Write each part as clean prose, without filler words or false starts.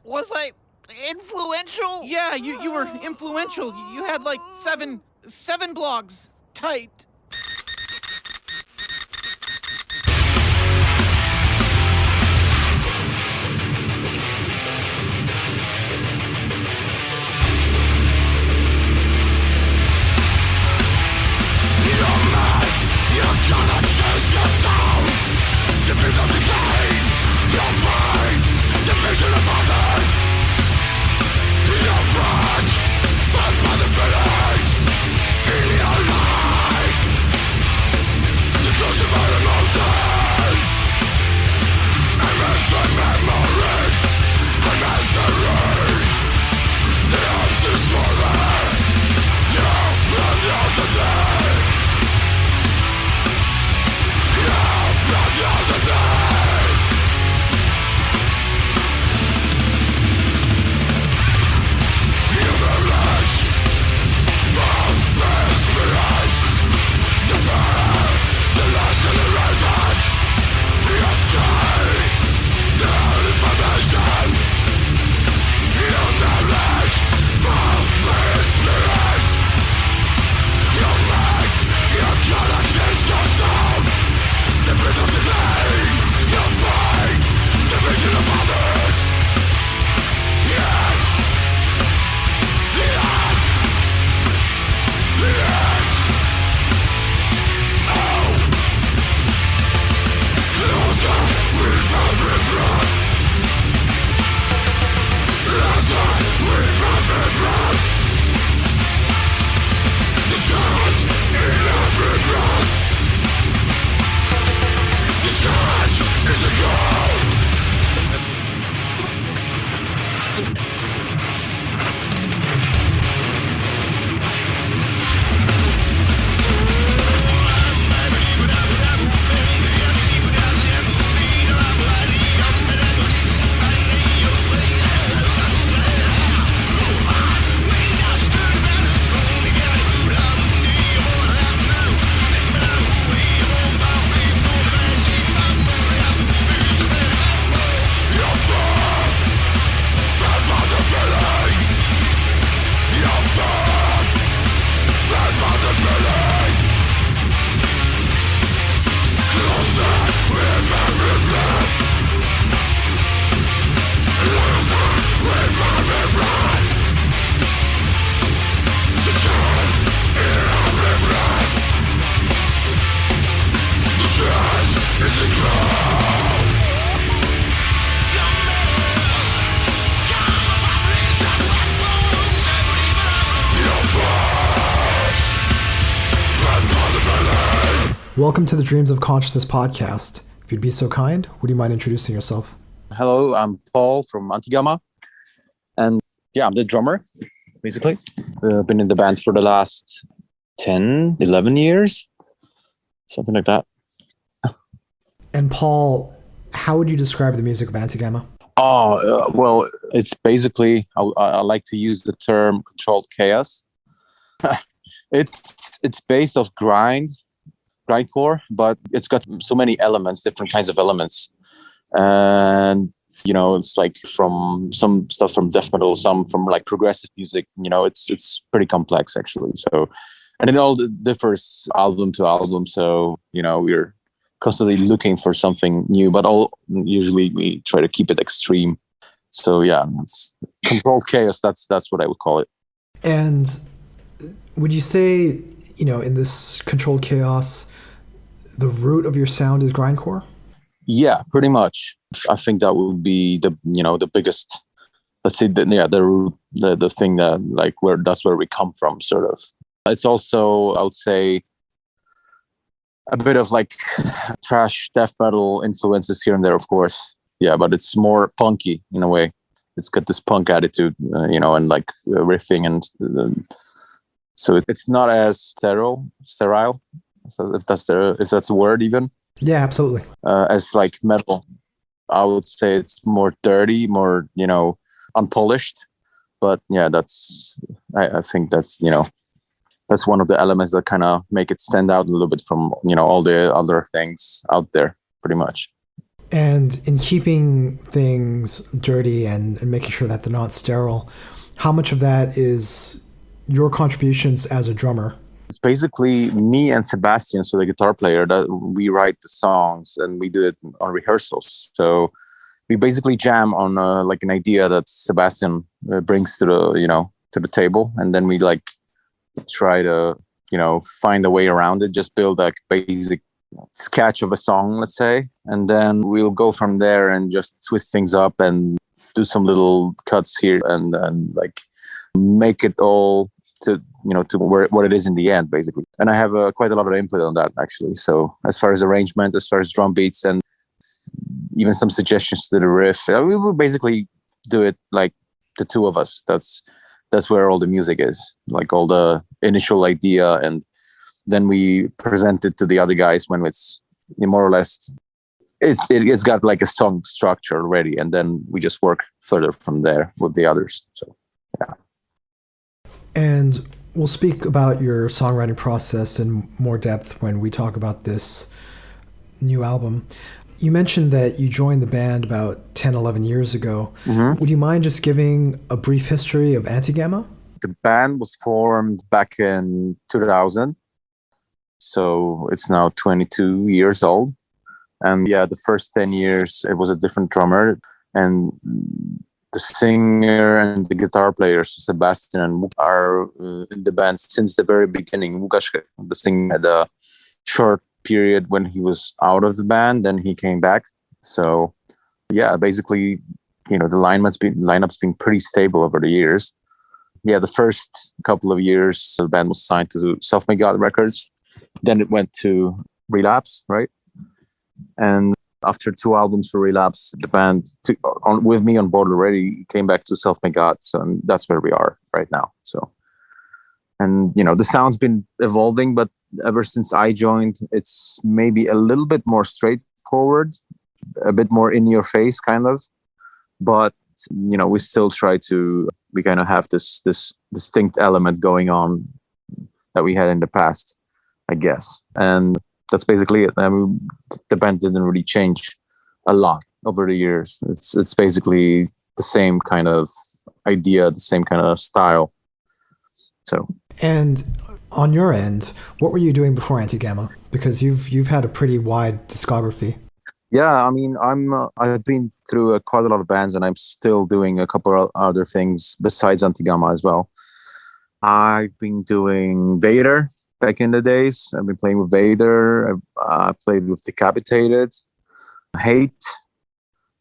Was I influential? Yeah, you were influential. You had like seven blogs. Tight. Welcome to the Dreams of Consciousness podcast. If you'd be so kind, would you mind introducing yourself? Hello, I'm Paul from Antigama. And yeah, I'm the drummer, basically. I've been in the band for the last 10, 11 years, something like that. And Paul, how would you describe the music of Antigama? Well, it's basically, I like to use the term controlled chaos. It's based off grindcore, but it's got so many elements, different kinds of elements. And, it's like from some stuff from death metal, some from like progressive music, it's pretty complex actually. So, and it all differs album to album. So, we're constantly looking for something new, but usually we try to keep it extreme. So yeah, it's controlled chaos. That's what I would call it. And would you say, in this controlled chaos, the root of your sound is grindcore? Yeah, pretty much. I think that would be the biggest. Let's say the root, the thing that that's where we come from, sort of. It's also, I would say, a bit of like thrash death metal influences here and there, of course. Yeah, but it's more punky in a way. It's got this punk attitude, and like riffing, and so it's not as sterile. So if that's a word even. Yeah, absolutely. As like metal, I would say it's more dirty, more unpolished. But yeah, I think that's that's one of the elements that kind of make it stand out a little bit from all the other things out there, pretty much. And in keeping things dirty and making sure that they're not sterile, how much of that is your contributions as a drummer? It's basically me and Sebastian, so the guitar player, that we write the songs and we do it on rehearsals. So we basically jam on like an idea that Sebastian brings to the table, and then we like try to find a way around it. Just build a basic sketch of a song, let's say, and then we'll go from there and just twist things up and do some little cuts here and like make it all to what it is in the end, basically. And I have quite a lot of input on that, actually. So as far as arrangement, as far as drum beats, and even some suggestions to the riff, we will basically do it like the two of us. That's where all the music is, like all the initial idea, and then we present it to the other guys when it's more or less it's got like a song structure already, and then we just work further from there with the others. So yeah. And we'll speak about your songwriting process in more depth when we talk about this new album. You mentioned that you joined the band about 10, 11 years ago. Mm-hmm. Would you mind just giving a brief history of Antigama? The band was formed back in 2000. So it's now 22 years old. And yeah, the first 10 years, it was a different drummer. And the singer and the guitar players, Sebastian and Łukasz, are in the band since the very beginning. Łukasz, the singer, had a short period when he was out of the band, then he came back. So yeah, basically, the lineup's been pretty stable over the years. Yeah, the first couple of years, the band was signed to Self-Made God Records. Then it went to Relapse, right? And after 2 albums for Relapse, the band, with me on board already, came back to Self-Made God. So that's where we are right now. So, and the sound's been evolving, but ever since I joined, it's maybe a little bit more straightforward, a bit more in your face, kind of. But we still we kind of have this distinct element going on that we had in the past, I guess. And that's basically it. I mean, the band didn't really change a lot over the years. It's basically the same kind of idea, the same kind of style. So. And on your end, what were you doing before Antigama? Because you've had a pretty wide discography. Yeah, I mean, I've been through quite a lot of bands, and I'm still doing a couple of other things besides Antigama as well. I've been doing Vader back in the days. I've been playing with Vader. I played with Decapitated, Hate,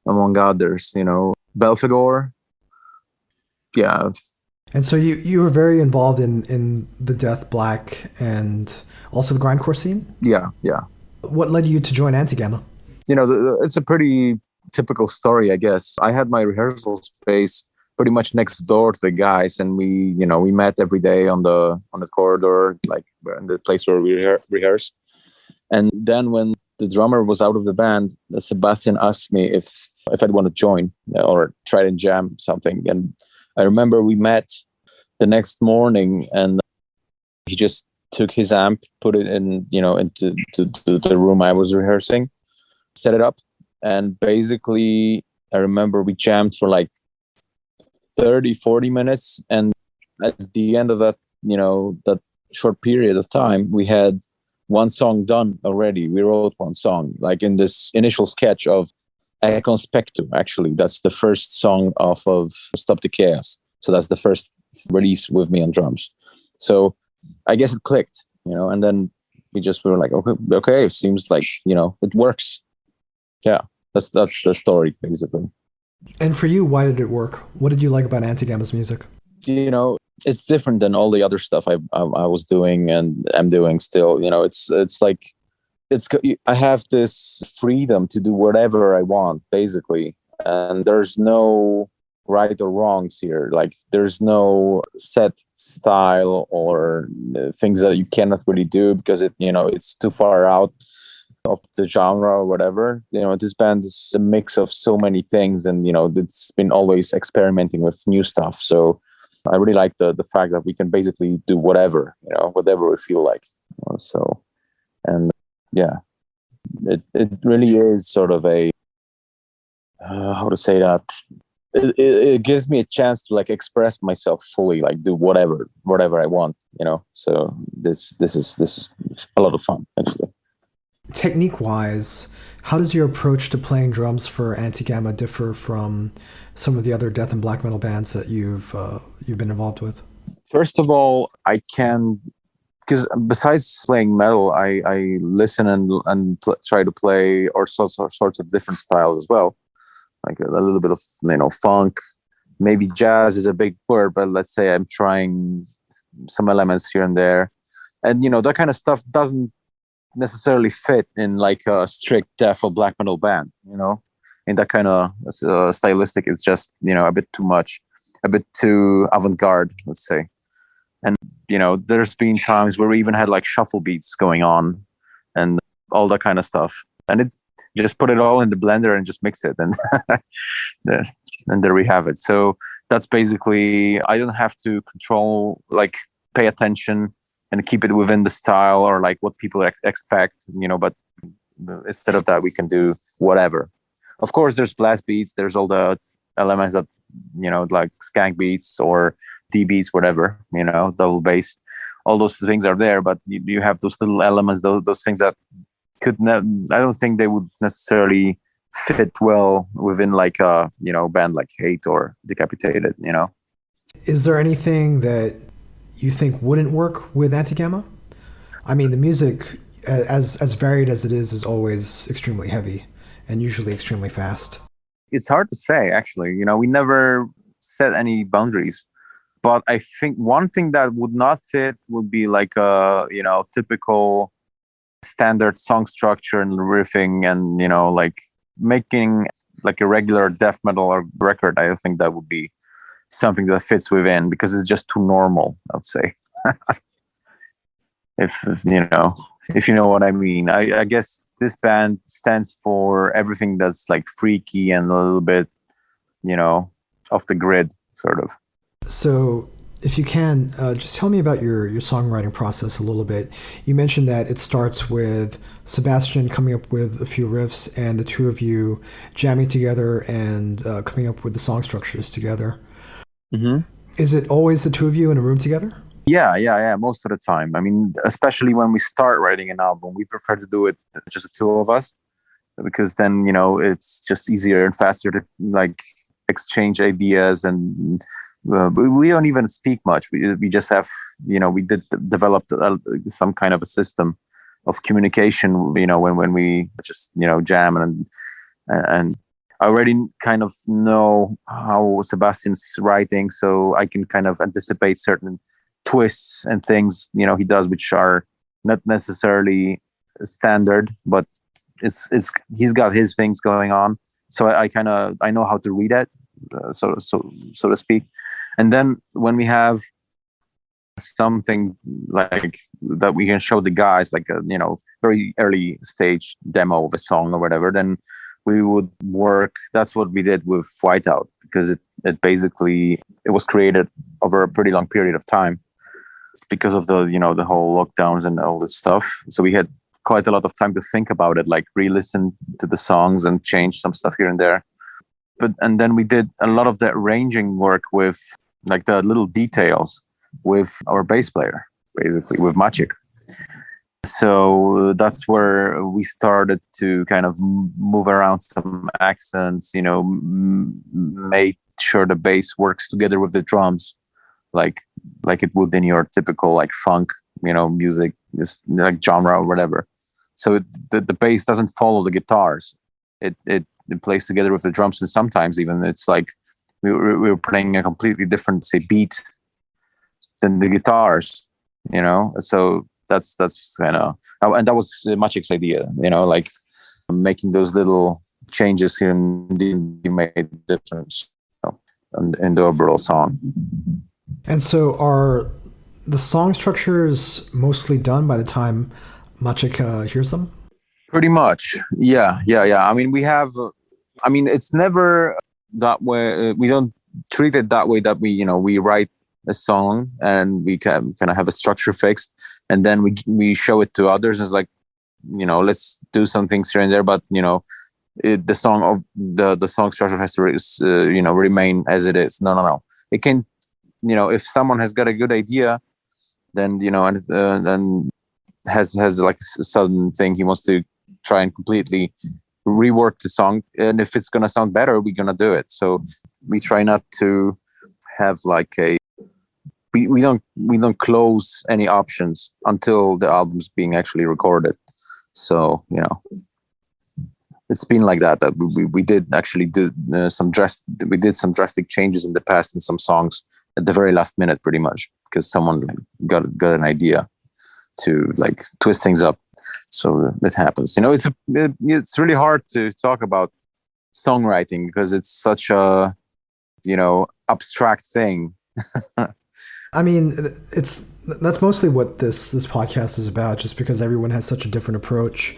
among others. Belfagor. Yeah. And so you were very involved in the Death Black and also the grindcore scene? Yeah. What led you to join Antigama? It's a pretty typical story, I guess. I had my rehearsal space pretty much next door to the guys, and we met every day on the corridor, like in the place where we rehearse. And then when the drummer was out of the band, Sebastian asked me if I'd want to join or try to jam something. And I remember we met the next morning, and he just took his amp, put it in, into the room I was rehearsing, set it up, and basically I remember we jammed for like 30-40 minutes, and at the end of that that short period of time, we had one song done already. We wrote one song, like in this initial sketch of Econ Spectu. Actually, that's the first song off of Stop the Chaos, so that's the first release with me on drums. So I guess it clicked, and then we were like, okay, it seems like it works. Yeah, that's the story, basically. And for you, why did it work? What did you like about Antigama's music? It's different than all the other stuff I was doing and I'm doing still. It's like I have this freedom to do whatever I want, basically, and there's no right or wrongs here. Like, there's no set style or things that you cannot really do because it's too far out of the genre or whatever. This band is a mix of so many things, and it's been always experimenting with new stuff. So I really like the fact that we can basically do whatever we feel like. So, and yeah, it really is sort of a how to say that, it gives me a chance to like express myself fully, like do whatever I want, so this is a lot of fun actually. Technique wise, how does your approach to playing drums for Antigama differ from some of the other death and black metal bands that you've been involved with? First of all, I can, because besides playing metal, I listen and try to play all sorts of different styles as well, like a little bit of funk, maybe jazz is a big word, but let's say I'm trying some elements here and there, and that kind of stuff doesn't necessarily fit in like a strict death or black metal band, in that kind of stylistic. It's just a bit too much, a bit too avant-garde, let's say. And there's been times where we even had like shuffle beats going on and all that kind of stuff, and it just put it all in the blender and just mix it, and and there we have it. So that's basically, I don't have to control, like pay attention and keep it within the style or like what people expect, but instead of that, we can do whatever. Of course, there's blast beats, there's all the elements that, like skank beats or D beats, whatever, double bass, all those things are there, but you have those little elements, those things that I don't think they would necessarily fit well within like a, band like Hate or Decapitated, Is there anything that you think wouldn't work with Antigama? I mean, the music, as varied as it is always extremely heavy and usually extremely fast. It's hard to say, actually. We never set any boundaries. But I think one thing that would not fit would be like a, typical standard song structure and riffing and, like making like a regular death metal or record. I think that would be something that fits within, because it's just too normal, I'd say. if you know what I mean. I guess this band stands for everything that's like freaky and a little bit, off the grid, sort of. So if you can, just tell me about your songwriting process a little bit. You mentioned that it starts with Sebastian coming up with a few riffs and the two of you jamming together and coming up with the song structures together. Mm-hmm. Is it always the two of you in a room together? Yeah. Most of the time. I mean, especially when we start writing an album, we prefer to do it just the two of us, because then, it's just easier and faster to like exchange ideas, and we don't even speak much. We just have, we develop some kind of a system of communication, when we just, jam, and I already kind of know how Sebastian's writing, so I can kind of anticipate certain twists and things, he does, which are not necessarily standard, but he's got his things going on. So I know how to read it, so to speak. And then when we have something like that we can show the guys, like a very early stage demo of a song or whatever, then we would work. That's what we did with Whiteout, because it basically, it was created over a pretty long period of time because of the the whole lockdowns and all this stuff. So we had quite a lot of time to think about it, like re-listen to the songs and change some stuff here and there. And then we did a lot of the arranging work with like the little details with our bass player, basically with Maciek. So that's where we started to kind of move around some accents, make sure the bass works together with the drums, like it would in your typical like funk, music, just like genre or whatever. So the bass doesn't follow the guitars. It plays together with the drums, and sometimes even it's like we were playing a completely different, say, beat than the guitars, So that's kind of, and that was Maciek's idea, like making those little changes here and made a difference in the overall song. And so are the song structures mostly done by the time Maciek hears them? Pretty much. Yeah. I mean, it's never that way. We don't treat it that way, that we write a song and we can kind of have a structure fixed, and then we show it to others. It's like, let's do some things here and there, but the song structure has to remain as it is. No. It can, if someone has got a good idea, then and then has like a sudden thing he wants to try and completely rework the song, and if it's gonna sound better, we're gonna do it. So we try not to have like we don't close any options until the album's being actually recorded. So it's been like that we did actually do some drastic changes in the past in some songs at the very last minute, pretty much because someone got an idea to like twist things up. So it happens. It's really hard to talk about songwriting because it's such a abstract thing. I mean, that's mostly what this podcast is about, just because everyone has such a different approach.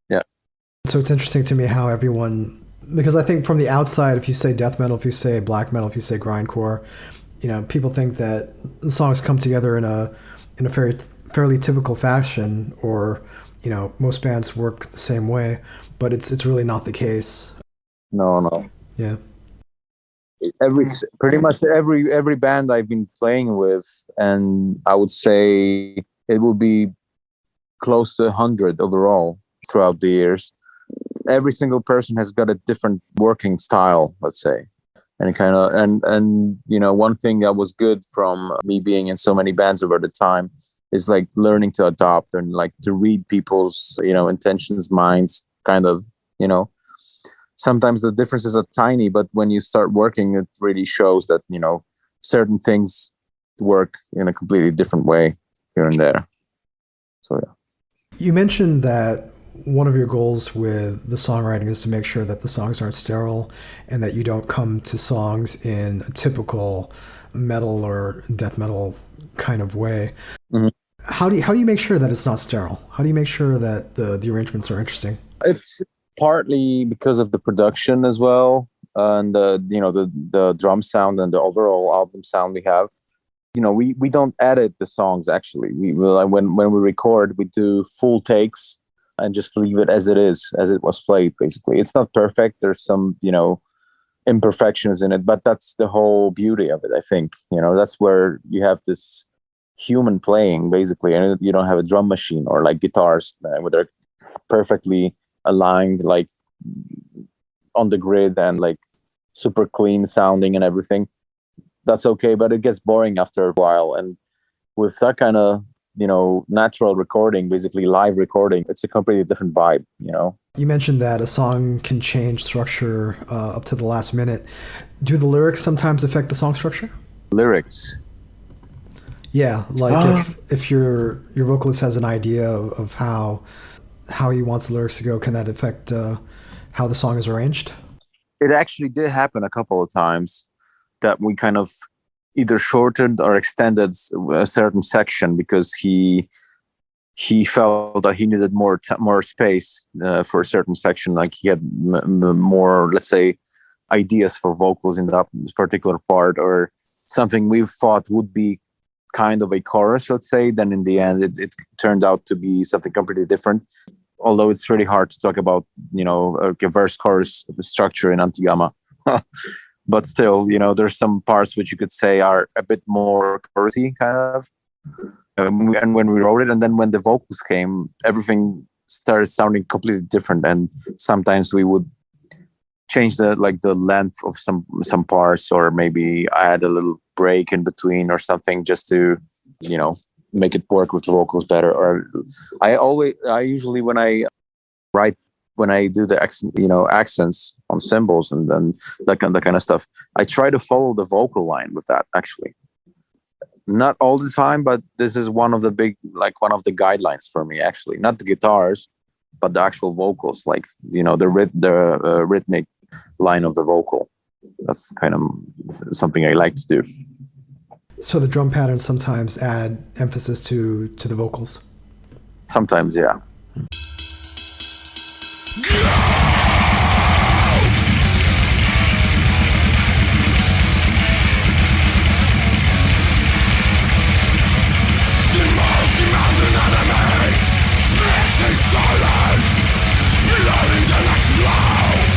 Yeah. So it's interesting to me how everyone, because I think from the outside, if you say death metal, if you say black metal, if you say grindcore, people think that the songs come together in a fairly typical fashion, or most bands work the same way, but it's really not the case. No. Yeah. Pretty much every band I've been playing with, and I would say it will be close to 100 overall throughout the years. Every single person has got a different working style, let's say. And one thing that was good from me being in so many bands over the time is like learning to adopt and like to read people's, intentions, minds, kind of, sometimes the differences are tiny, but when you start working, it really shows that, certain things work in a completely different way here and there. So, yeah. You mentioned that one of your goals with the songwriting is to make sure that the songs aren't sterile and that you don't come to songs in a typical metal or death metal kind of way. Mm-hmm. How do you make sure that it's not sterile? How do you make sure that the arrangements are interesting? It's partly because of the production as well, and the drum sound and the overall album sound we have. We don't edit the songs actually. When we record, we do full takes and just leave it as it is, as it was played. Basically, it's not perfect. There's some imperfections in it, but that's the whole beauty of it. I think that's where you have this human playing basically, and you don't have a drum machine or like guitars where they're perfectly aligned, like on the grid and like super clean sounding and everything. That's okay, but it gets boring after a while. And with that kind of natural recording, basically live recording, it's a completely different vibe. You mentioned that a song can change structure up to the last minute. Do the lyrics sometimes affect the song structure? Lyrics? Yeah, like if your vocalist has an idea of how he wants the lyrics to go, can that affect how the song is arranged? It actually did happen a couple of times that we kind of either shortened or extended a certain section because he felt that he needed more space for a certain section. Like he had more, let's say, ideas for vocals in that particular part, or something we thought would be kind of a chorus, let's say. Then in the end, it turned out to be something completely different. Although it's really hard to talk about, a verse chorus structure in Antigama. But still, there's some parts which you could say are a bit more chorusy, kind of. And when we wrote it, and then when the vocals came, everything started sounding completely different. And sometimes we would change the length of some parts, or maybe add a little break in between or something, just to make it work with the vocals better. Or I usually when I do the accents on cymbals and then that kind of stuff, I try to follow the vocal line with that. Actually, not all the time, but this is one of the guidelines for me. Actually, not the guitars, but the actual vocals, like the rhythmic line of the vocal. That's kind of something I like to do. So the drum patterns sometimes add emphasis to the vocals? Sometimes, yeah. Silence, blowing the next blow.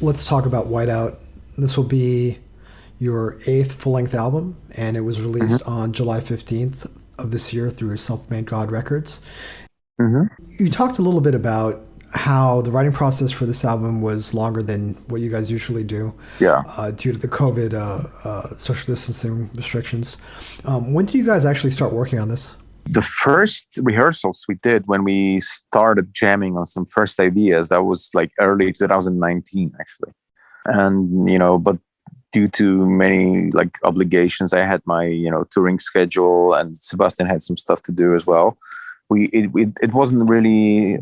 let's talk about Whiteout. This will be your 8th full-length album, and it was released on July 15th of this year through Self-Made God Records. You talked a little bit about how the writing process for this album was longer than what you guys usually do due to the COVID social distancing restrictions. When did you guys actually start working on this? The first rehearsals we did when we started jamming on some first ideas, that was like early 2019, actually. And, but due to many like obligations, I had my, touring schedule, and Sebastian had some stuff to do as well. It wasn't really,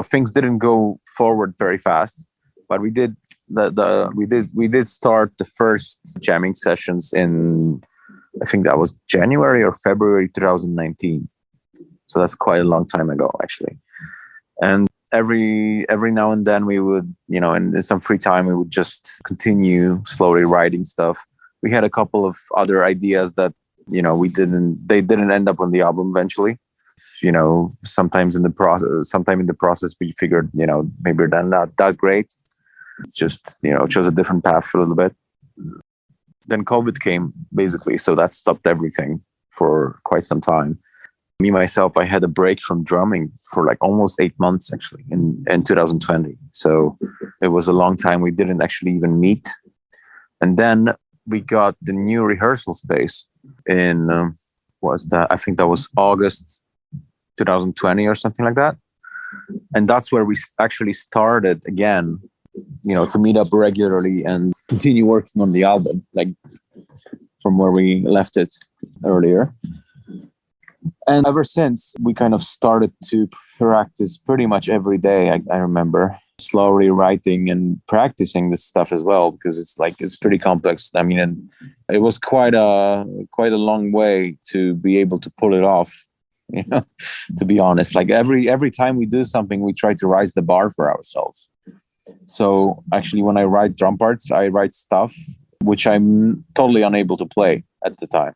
things didn't go forward very fast, but we did start the first jamming sessions in, I think that was January or February 2019. So that's quite a long time ago, actually. And every now and then we would, in some free time, we would just continue slowly writing stuff. We had a couple of other ideas that, they didn't end up on the album eventually. Sometime in the process, we figured, maybe they're not that great. It's just, chose a different path for a little bit. Then COVID came, basically, so that stopped everything for quite some time. Me, myself, I had a break from drumming for like almost 8 months, actually, in 2020. So it was a long time. We didn't actually even meet. And then we got the new rehearsal space in, I think that was August 2020 or something like that. And that's where we actually started again, to meet up regularly and continue working on the album, like from where we left it earlier. And ever since, we kind of started to practice pretty much every day. I remember slowly writing and practicing this stuff as well, because it's pretty complex. I mean, and it was quite a long way to be able to pull it off. To be honest, like every time we do something, we try to raise the bar for ourselves. So actually, when I write drum parts, I write stuff which I'm totally unable to play at the time.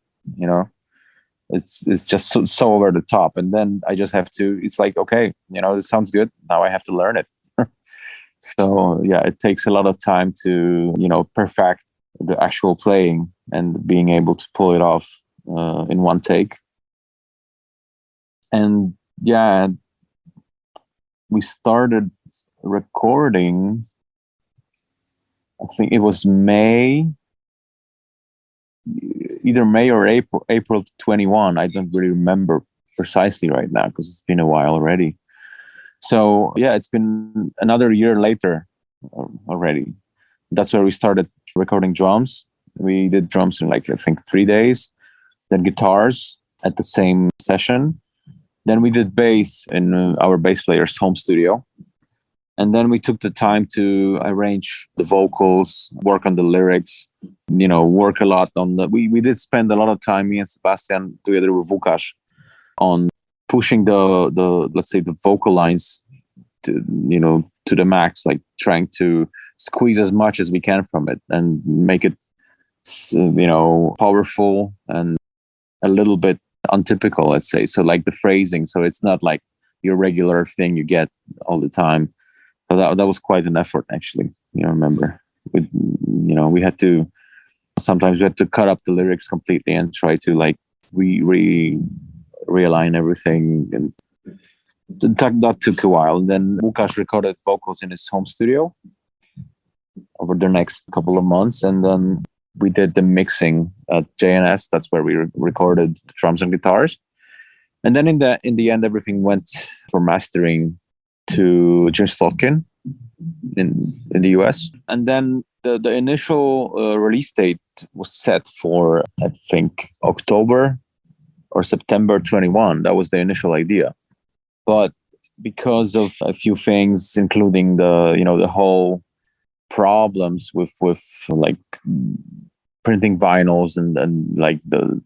It's just so over the top, and then I just have to. It's like, okay, this sounds good. Now I have to learn it. So yeah, it takes a lot of time to perfect the actual playing and being able to pull it off in one take. And yeah, we started recording, I think it was either May or April 21. I don't really remember precisely right now because it's been a while already. So yeah, it's been another year later already. That's where we started recording drums. We did drums in I think 3 days, then guitars at the same session. Then we did bass in our bass player's home studio. And then we took the time to arrange the vocals, work on the lyrics, work a lot on we did spend a lot of time, me and Sebastian, together with Łukasz, on pushing the let's say the vocal lines to the max, like trying to squeeze as much as we can from it and make it, powerful and a little bit untypical, let's say. So like the phrasing, so it's not like your regular thing you get all the time. So that was quite an effort, actually. Remember, we had to sometimes cut up the lyrics completely and try to like realign everything, and that took a while. And then Łukasz recorded vocals in his home studio over the next couple of months, and then we did the mixing at JNS. That's where we recorded the drums and guitars. And then in the end, everything went for mastering to Jim Slotkin in the US. And then the initial release date was set for, I think, October or September 21. That was the initial idea. But because of a few things, including the whole problems with like printing vinyls and like the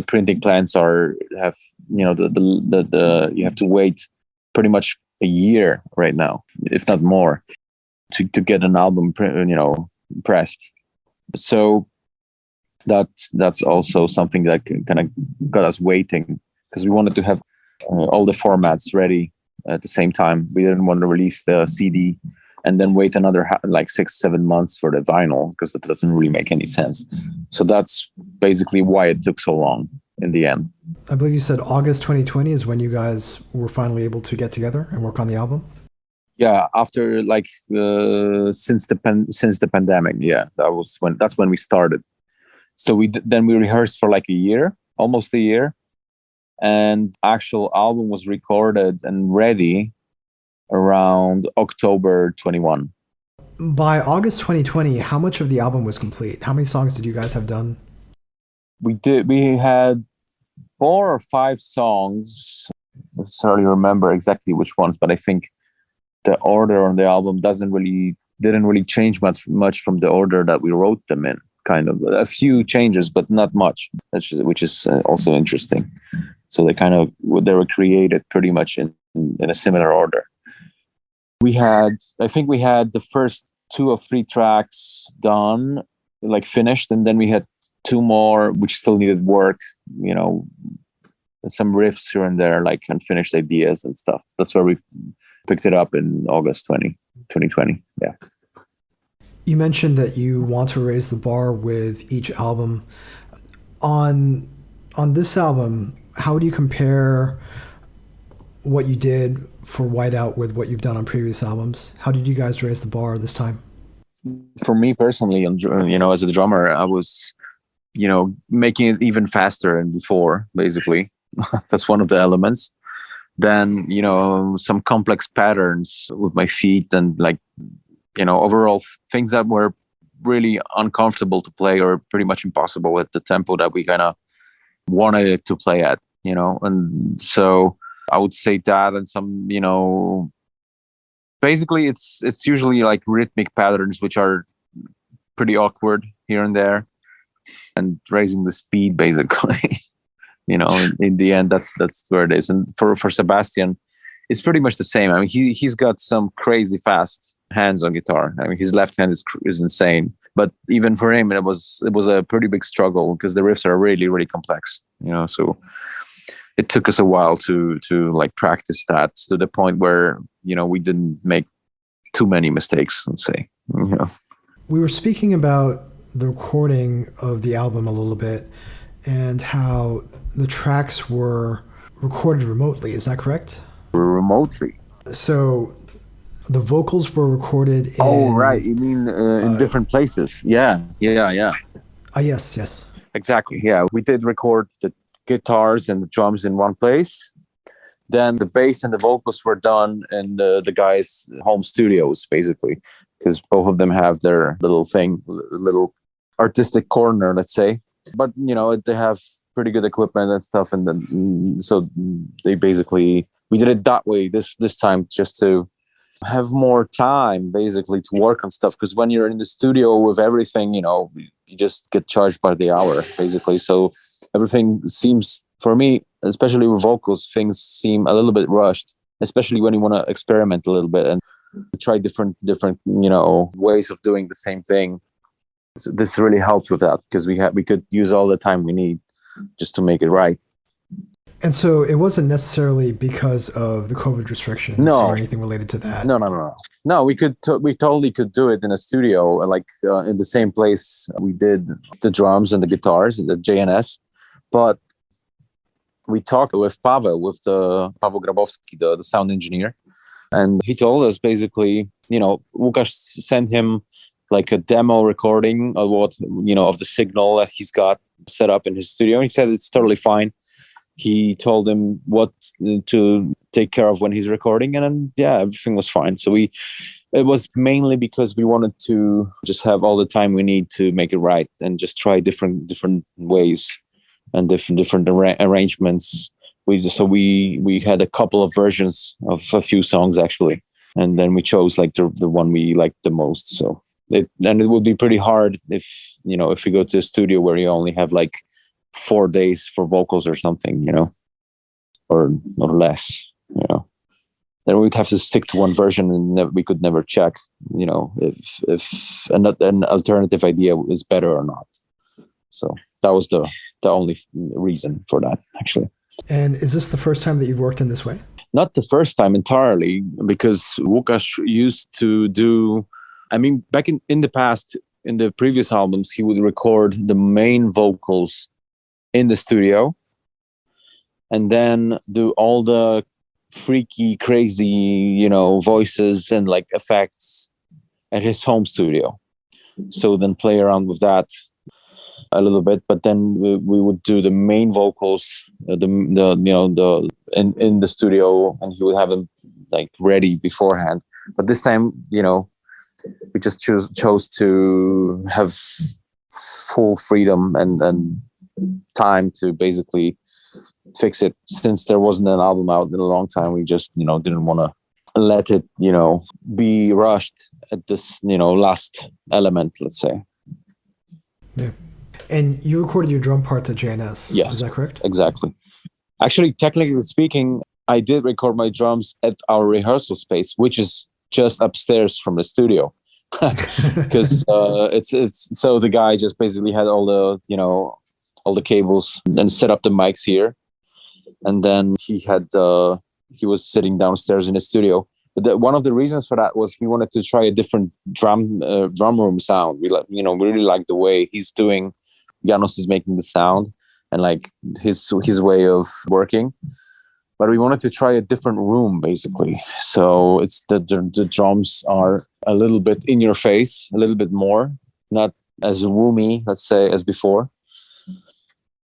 printing plants have you have to wait pretty much a year right now, if not more, to get an album pressed. So that's also something that kind of got us waiting, because we wanted to have all the formats ready at the same time. We didn't want to release the CD and then wait another like 6-7 months for the vinyl, because it doesn't really make any sense. So that's basically why it took so long in the end. I believe you said August 2020 is when you guys were finally able to get together and work on the album. Yeah, after like since the pandemic, yeah, that's when we started. So then we rehearsed for like a year, almost a year, and actual album was recorded and ready around October 21. By August 2020, how much of the album was complete? How many songs did you guys have done? We had 4 or 5 songs. I don't necessarily remember exactly which ones, but I think the order on the album didn't really change much from the order that we wrote them in. Kind of a few changes, but not much, which is also interesting. So they were created pretty much in a similar order. I think we had the first 2 or 3 tracks done, like finished, and then we had 2 more which still needed work, some riffs here and there, like unfinished ideas and stuff. That's where we picked it up in August 2020. Yeah. You mentioned that you want to raise the bar with each album. On this album, how do you compare what you did for Whiteout with what you've done on previous albums? How did you guys raise the bar this time? For me personally, as a drummer, I was, making it even faster than before, basically. That's one of the elements. Then, some complex patterns with my feet and overall things that were really uncomfortable to play or pretty much impossible at the tempo that we kind of wanted it to play at, and so I would say that, and some, basically it's usually like rhythmic patterns, which are pretty awkward here and there, and raising the speed basically. In the end, that's where it is. And for Sebastian, it's pretty much the same. I mean, he's got some crazy fast hands on guitar. I mean, his left hand is insane. But even for him, it was a pretty big struggle because the riffs are really, really complex. So it took us a while to like practice that to the point where we didn't make too many mistakes. Let's say. We were speaking about the recording of the album a little bit and how the tracks were recorded remotely. Is that correct? Remotely. So the vocals were recorded in... Oh, right. You mean in different places? Yeah. Yes. Exactly. Yeah. We did record the guitars and the drums in one place. Then the bass and the vocals were done in the guys' home studios, basically, because both of them have their little artistic corner, let's say. But, they have pretty good equipment and stuff. And then, so we did it that way this time, just to have more time basically to work on stuff. Because when you're in the studio with everything, you just get charged by the hour basically. So everything seems, for me, especially with vocals, things seem a little bit rushed, especially when you want to experiment a little bit and try different, ways of doing the same thing. So this really helped with that because we could use all the time we need just to make it right. And so it wasn't necessarily because of the COVID restrictions or anything related to that. No, we totally could do it in a studio, like in the same place we did the drums and the guitars and the JNS. But we talked with Pawel, with Paweł Grabowski, the sound engineer, and he told us basically, Łukasz sent him like a demo recording of of the signal that he's got set up in his studio. And he said it's totally fine. He told him what to take care of when he's recording, and then everything was fine. So it was mainly because we wanted to just have all the time we need to make it right and just try different ways and different arrangements. We had a couple of versions of a few songs actually, and then we chose like the one we liked the most. So it would be pretty hard if you go to a studio where you only have like 4 days for vocals or something, or less, then we'd have to stick to one version and we could never check, if an alternative idea is better or not. So that was the only reason for that, actually. And is this the first time that you've worked in this way? Not the first time entirely, because Łukasz used to do, I mean, back in the past, in the previous albums, he would record the main vocals in the studio and then do all the freaky, crazy, voices and like effects at his home studio. So then play around with that a little bit, but then we would do the main vocals, in the studio, and he would have them like ready beforehand. But this time, we just chose to have full freedom and time to basically fix it. Since there wasn't an album out in a long time, we just didn't want to let it be rushed at this last element, let's say. Yeah. And you recorded your drum parts at JNS. Yes, is that correct? Exactly. Actually, technically speaking, I did record my drums at our rehearsal space, which is just upstairs from the studio. Because it's so the guy just basically had all the cables and set up the mics here, and then he was sitting downstairs in the studio. But one of the reasons for that was we wanted to try a different drum room sound. We really like the way he's doing. Janos is making the sound and like his way of working. But we wanted to try a different room, basically. So it's the drums are a little bit in your face, a little bit more, not as roomy, let's say, as before.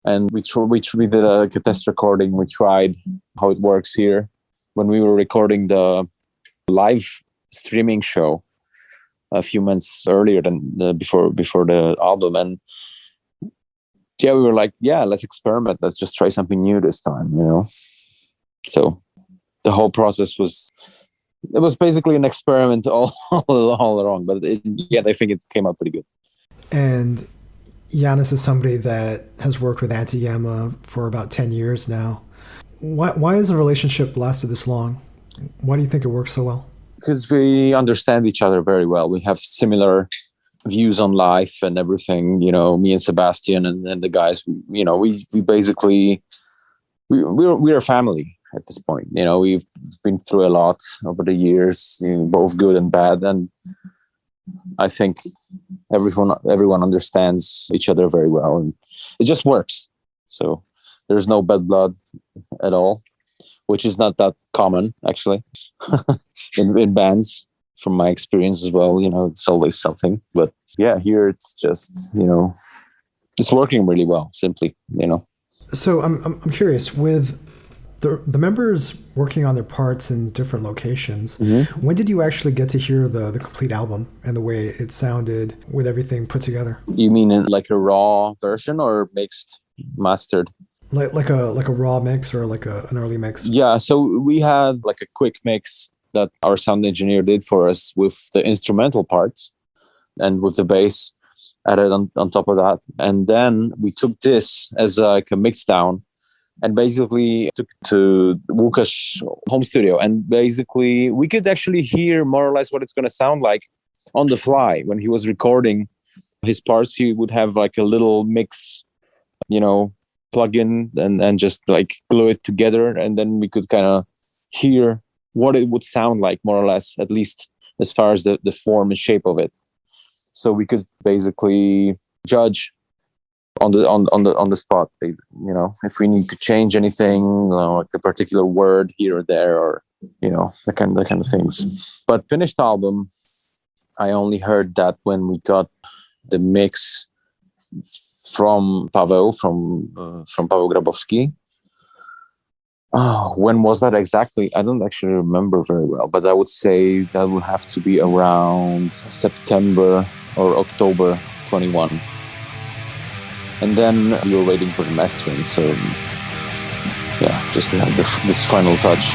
And we did a test recording. We tried how it works here when we were recording the live streaming show a few months earlier than before the album. And yeah, we were like, yeah, let's experiment. Let's just try something new this time, So the whole process was basically an experiment all along. But I think it came out pretty good. And Janos is somebody that has worked with Antigama for about 10 years now. Why has the relationship lasted this long? Why do you think it works so well? Because we understand each other very well. We have similar views on life and everything. Me and Sebastian and the guys. We basically we're a family at this point. We've been through a lot over the years, both good and bad, and I think everyone understands each other very well, and it just works. So there's no bad blood at all, which is not that common actually in bands, from my experience as well. It's always something, but yeah, here it's just it's working really well. Simply, So I'm curious, with the members working on their parts in different locations, mm-hmm. When did you actually get to hear the complete album and the way it sounded with everything put together? You mean in like a raw version or mixed, mastered? Like a raw mix or like an early mix? Yeah, so we had like a quick mix that our sound engineer did for us with the instrumental parts and with the bass added on top of that. And then we took this as like a mix down and basically took to Łukasz home studio. And basically we could actually hear more or less what it's going to sound like on the fly. When he was recording his parts, he would have like a little mix, plug in and just like glue it together. And then we could kind of hear what it would sound like, more or less, at least as far as the form and shape of it. So we could basically judge on the spot, if we need to change anything, like a particular word here or there, or that kind of things. But finished album, I only heard that when we got the mix from Paweł, from Paweł Grabowski. Oh, when was that exactly? I don't actually remember very well, but I would say that would have to be around September or October 21. And then we were waiting for the mastering, so yeah, just to have this final touch.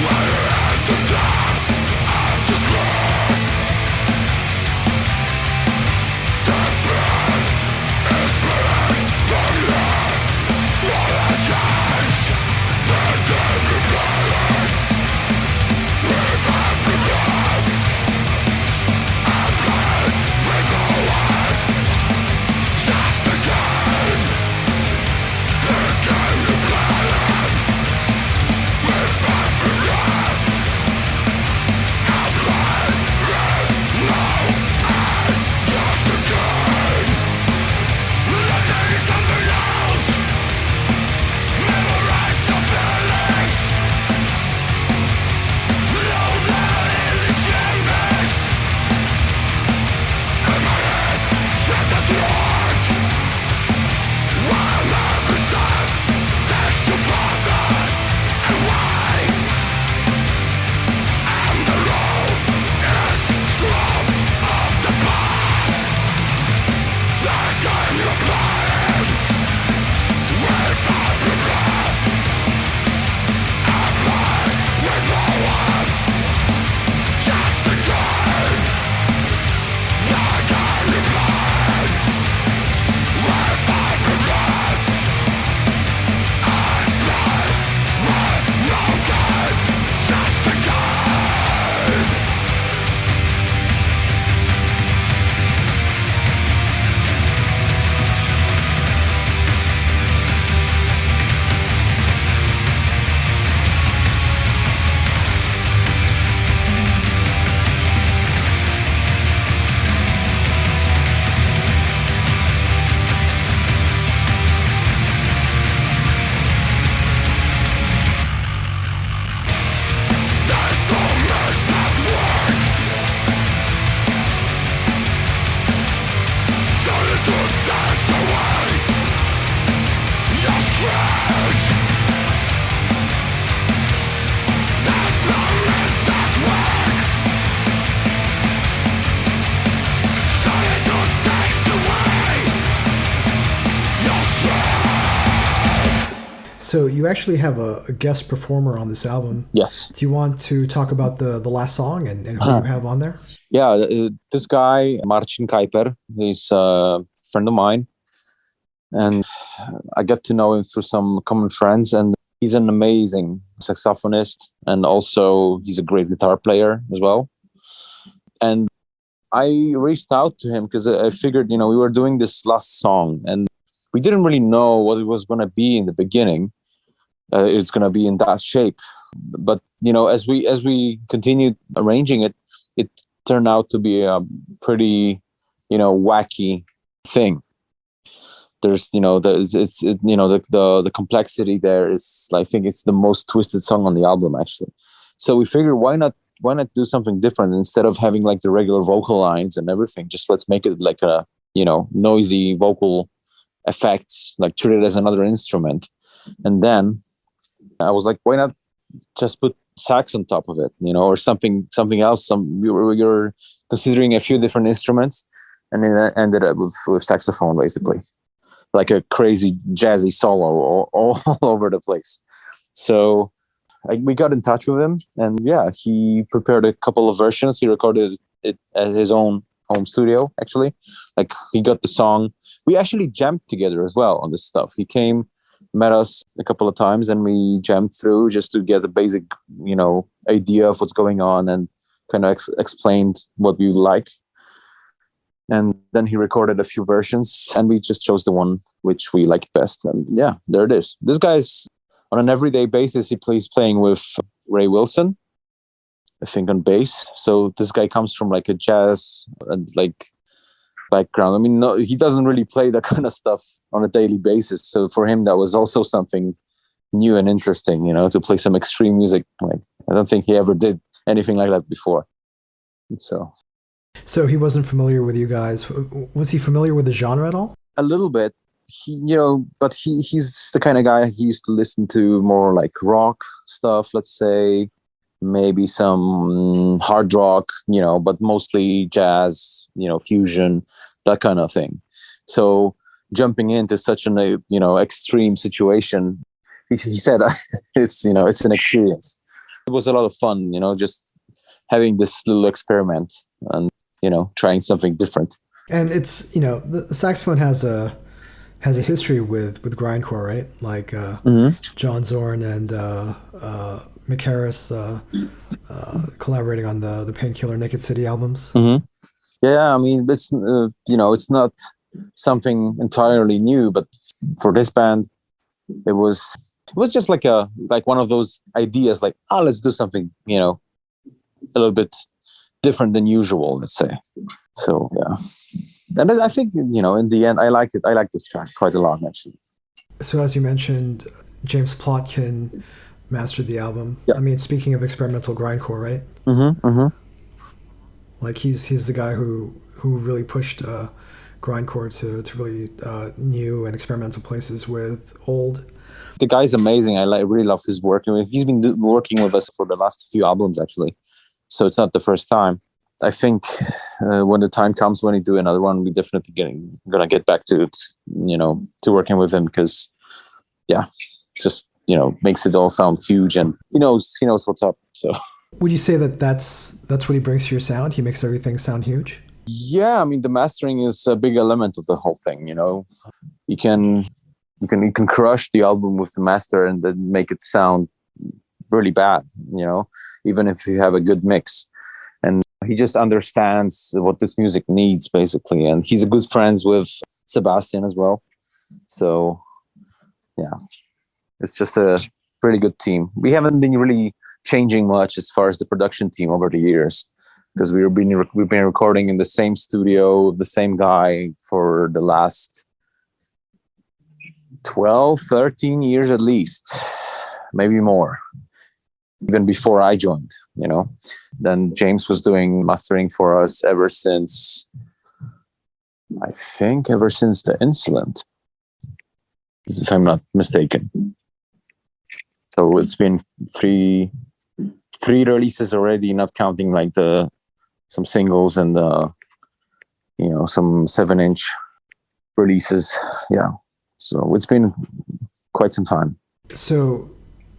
Whether So you actually have a guest performer on this album. Yes. Do you want to talk about the last song and who you have on there? Yeah, this guy, Marcin Kajper, he's a friend of mine. And I got to know him through some common friends. And he's an amazing saxophonist. And also he's a great guitar player as well. And I reached out to him because I figured, we were doing this last song. And we didn't really know what it was going to be in the beginning. It's going to be in that shape. But, as we continued arranging it, it turned out to be a pretty, wacky thing. There's, the complexity there is, I think it's the most twisted song on the album, actually. So we figured, why not do something different instead of having like the regular vocal lines and everything? Just let's make it like a, noisy vocal effects, like treat it as another instrument. And then I was like, why not just put sax on top of it, or something else. You're considering a few different instruments, and then I ended up with saxophone, basically, like a crazy jazzy solo all over the place. So we got in touch with him, and yeah, he prepared a couple of versions. He recorded it at his own home studio, actually. Like, he got the song. We actually jammed together as well on this stuff. He came, met us a couple of times, and we jammed through just to get a basic, idea of what's going on, and kind of explained what we like. And then he recorded a few versions, and we just chose the one which we liked best. And yeah, there it is. This guy's on an everyday basis. He's playing with Ray Wilson, I think, on bass. So this guy comes from like a jazz and like background. I mean, no, he doesn't really play that kind of stuff on a daily basis. So for him, that was also something new and interesting, to play some extreme music. Like, I don't think he ever did anything like that before. So he wasn't familiar with you guys. Was he familiar with the genre at all? A little bit. But he's the kind of guy, he used to listen to more like rock stuff, let's say, maybe some hard rock, but mostly jazz, fusion, that kind of thing. So jumping into such an, extreme situation, he said it's an experience. It was a lot of fun, just having this little experiment and, trying something different. And it's, the saxophone has a history with grindcore, right? Like John Zorn and Mick Harris collaborating on the Painkiller Naked City albums. Mm-hmm. Yeah, I mean, it's it's not something entirely new, but for this band, it was just like one of those ideas, like, let's do something, a little bit different than usual, let's say. So yeah. And I think, in the end, I like it. I like this track quite a lot, actually. So as you mentioned, James Plotkin mastered the album. Yeah. I mean, speaking of experimental grindcore, right? Mm-hmm, mm-hmm. Like, he's the guy who really pushed grindcore to really new and experimental places with old. The guy's amazing. I really love his work. I mean, he's been working with us for the last few albums, actually. So it's not the first time. I think when the time comes when we do another one, we definitely gonna get back to it, to working with him, because yeah, just makes it all sound huge, and he knows what's up. So would you say that's what he brings to your sound? He makes everything sound huge? Yeah, I mean, the mastering is a big element of the whole thing. You can crush the album with the master and then make it sound really bad. Even if you have a good mix. And he just understands what this music needs, basically. And he's a good friends with Sebastian as well. So, yeah, it's just a pretty good team. We haven't been really changing much as far as the production team over the years, because we've been recording in the same studio with the same guy for the last 12, 13 years at least, maybe more. Even before I joined, Then James was doing mastering for us ever since the Insolent, if I'm not mistaken. So it's been three releases already, not counting like some singles and some 7-inch releases. Yeah. So it's been quite some time. So,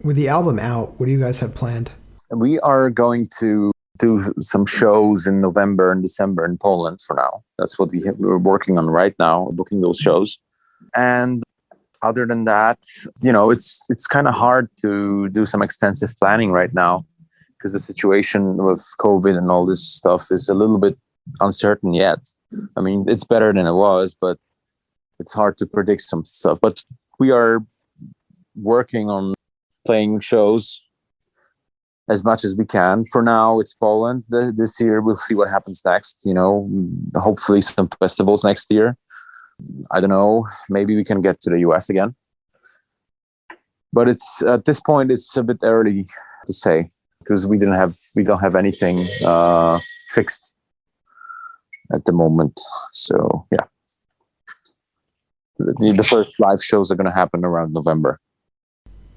with the album out, what do you guys have planned? We are going to do some shows in November and December in Poland for now. That's what we're working on right now, booking those shows. And other than that, it's kind of hard to do some extensive planning right now because the situation with COVID and all this stuff is a little bit uncertain yet. I mean, it's better than it was, but it's hard to predict some stuff. But we are working on playing shows as much as we can. For now, it's Poland. This year, we'll see what happens next. Hopefully some festivals next year. I don't know. Maybe we can get to the US again. But it's at this point, it's a bit early to say because we don't have anything fixed at the moment. So yeah, the first live shows are going to happen around November.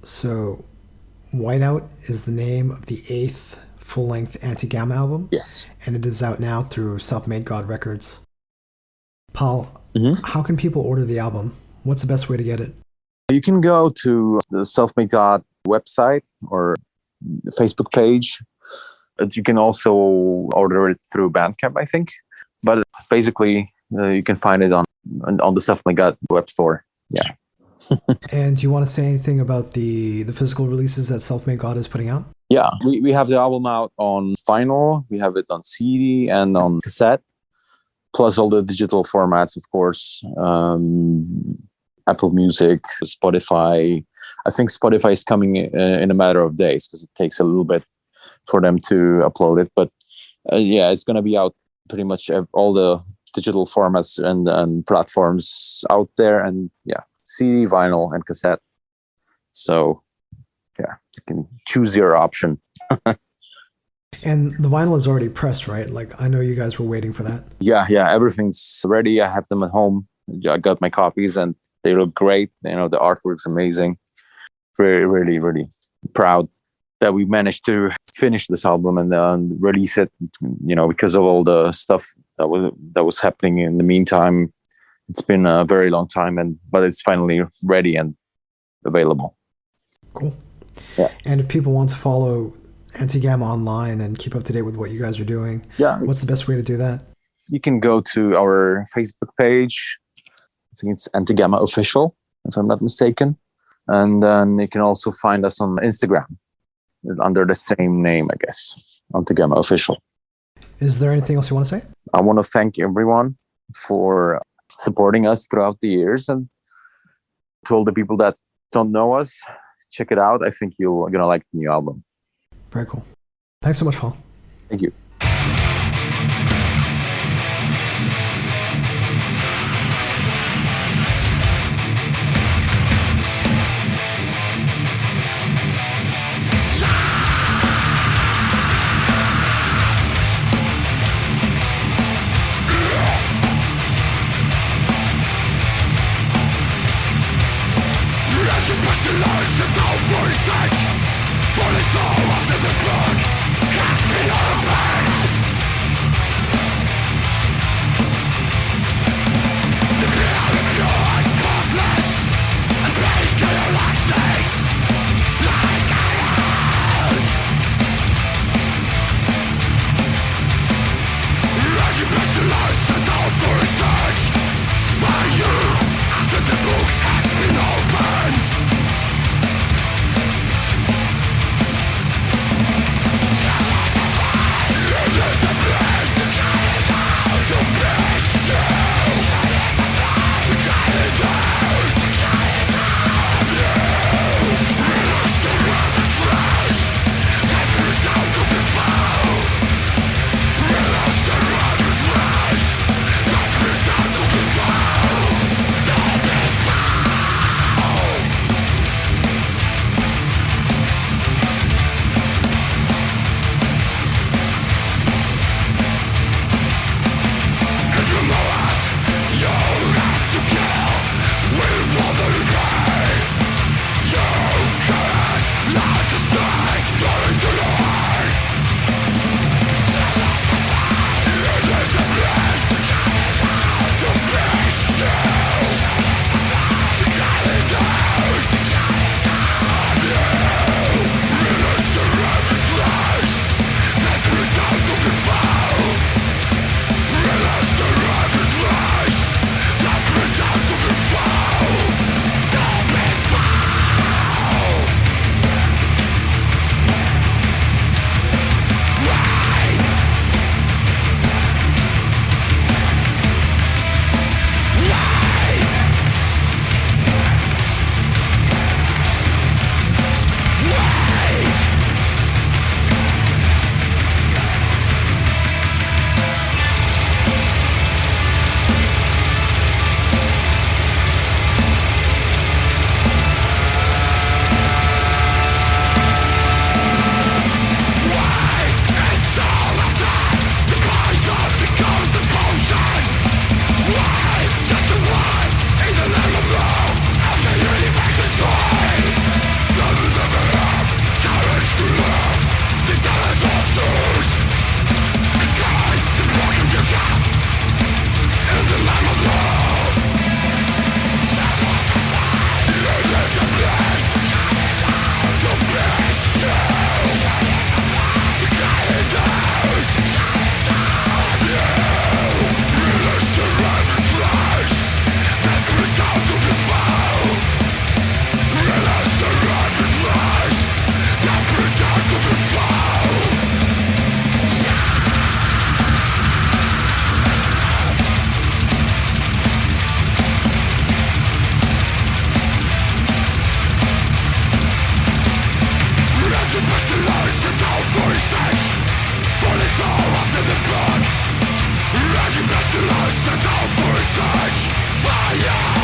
So, Whiteout is the name of the 8th full-length Antigama album. Yes. And it is out now through Self-Made God Records. Paul, Mm-hmm. How can people order the album? What's the best way to get it? You can go to the Self-Made God website or the Facebook page. You can also order it through Bandcamp, I think. But basically, you can find it on the Self-Made God web store. Yeah. And do you want to say anything about the physical releases that Self-Made God is putting out? Yeah, we have the album out on vinyl. We have it on CD and on cassette. Plus all the digital formats, of course. Apple Music, Spotify. I think Spotify is coming in a matter of days because it takes a little bit for them to upload it. But yeah, it's going to be out pretty much all the digital formats and platforms out there. And yeah, CD, vinyl, and cassette. So yeah, you can choose your option. And the vinyl is already pressed, right? Like, I know you guys were waiting for that. Yeah, everything's ready. I have them at home. I got my copies and they look great. The artwork's amazing. Really, really, really proud that we managed to finish this album and release it, because of all the stuff that was happening in the meantime. It's been a very long time, but it's finally ready and available. Cool. Yeah. And if people want to follow Antigama online and keep up to date with what you guys are doing, what's the best way to do that? You can go to our Facebook page. I think it's Antigama Official, if I'm not mistaken. And then you can also find us on Instagram under the same name, I guess, Antigama Official. Is there anything else you want to say? I want to thank everyone for supporting us throughout the years, and to all the people that don't know us, check it out. I think you're going to like the new album. Very cool. Thanks so much, Paul. Thank you. Yeah. Settle for such fire.